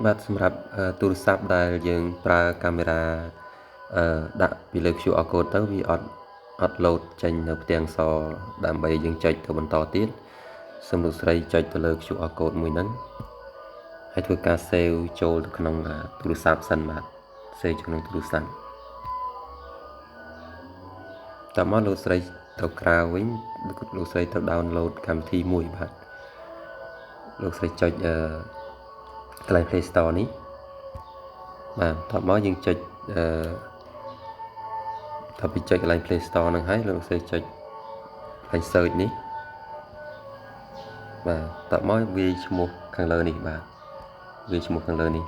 បាទសម្រាប់ទូរស័ព្ទដែលយើងប្រើកាមេរ៉ាដាក់ពីលើ QR code ទៅវាអត់លោតចេញនៅផ្ទាំងសដើម្បីយើងចុចទៅបន្តទៀតសូមលោកស្រីចុចទៅលើ QR code មួយហ្នឹងហើយធ្វើការ save ចូលទៅក្នុងទូរស័ព្ទសិនបាទ save ក្នុងទូរស័ព្ទតមកលោកស្រីទៅក្រៅវិញលោកស្រីទៅ download កម្មវិធីមួយបាទលោកស្រីចុចកន្លែង Play Store នេះបាទតមកយើងចុចតពីចុចកន្លែង Play Store ហ្នឹងហើយលោកស្រីចុចកន្លែង search នេះបាទតមកវាឈ្មោះខាងលើនេះបាទវាឈ្មោះខាងលើនេះ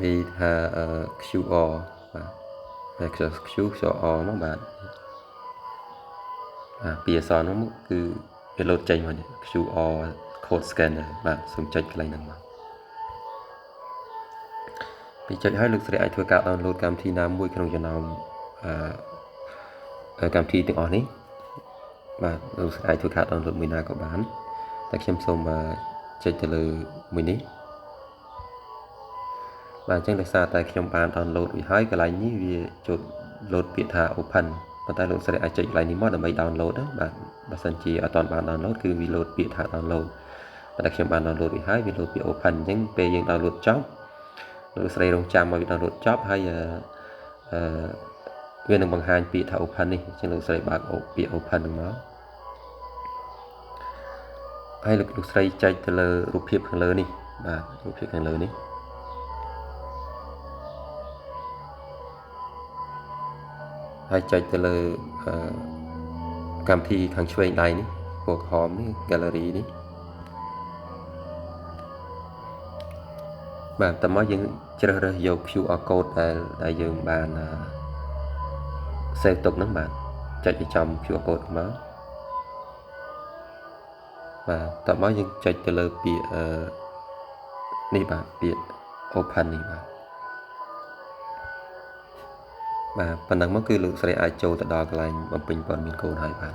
វាថា QR បាទQR នោះបាទពីអក្សរនោះគឺវាលោតចេញមក QR code scanner បាទសូមចុចកន្លែងហ្នឹងមកពីចុចឲ្យលោកស្រីអាចធ្វើការ download កម្មវិធីណាមួយក្នុងចំណោមកម្មវិធីទាំងអស់នេះបាទលោកស្រីអាចធ្វើការ download មួយណាក៏បានតែខ្ញុំសូមចុចទៅលើមួយនេះបាទអញ្ចឹងដោយសារតែខ្ញុំបាន download វាហើយកន្លែងនេះវាចូល load ពាក្យថា open ប៉ុន្តែលោកស្រីអាចចុចកន្លែងនេះមកដើម្បី download ណាបាទបើសិនជាអត់ទាន់បាន download គឺវា load ពាក្យថា download ប៉ុន្តែខ្ញុំបាន download វាហើយវា load ពាក្យ open អញ្ចឹងពេលយើង download ចប់លោកស្រីរងចាំឲ្យវា download ចប់ហើយវានឹងបង្ហាញពាក្យថា open នេះអញ្ចឹងលោកស្រីបើកពាក្យ open ហ្នឹងមកហើយលោកស្រីចុចទៅលើរូបភាពខាងលើនេះបាទរូបភាពខាងលើនេះហើយចុចទៅលើកម្មវិធីខាងឆ្វេងដៃនេះពណ៌ក្រហមនេះ gallery នេះបាទតើមកយើងជ្រើសរើសយក QR code ដែលយើងបាន save ទុកហ្នឹងបាទចុចឲ្យចំ QR code មកបាទតើមកយើងចុចទៅលើពាក្យនេះបាទពាក្យ open នេះបាទប៉ុណ្ណឹងមកគឺលោកស្រីអាចចូលទៅដល់កន្លែងបំពេញព័ត៌មានកូនហើយបាទ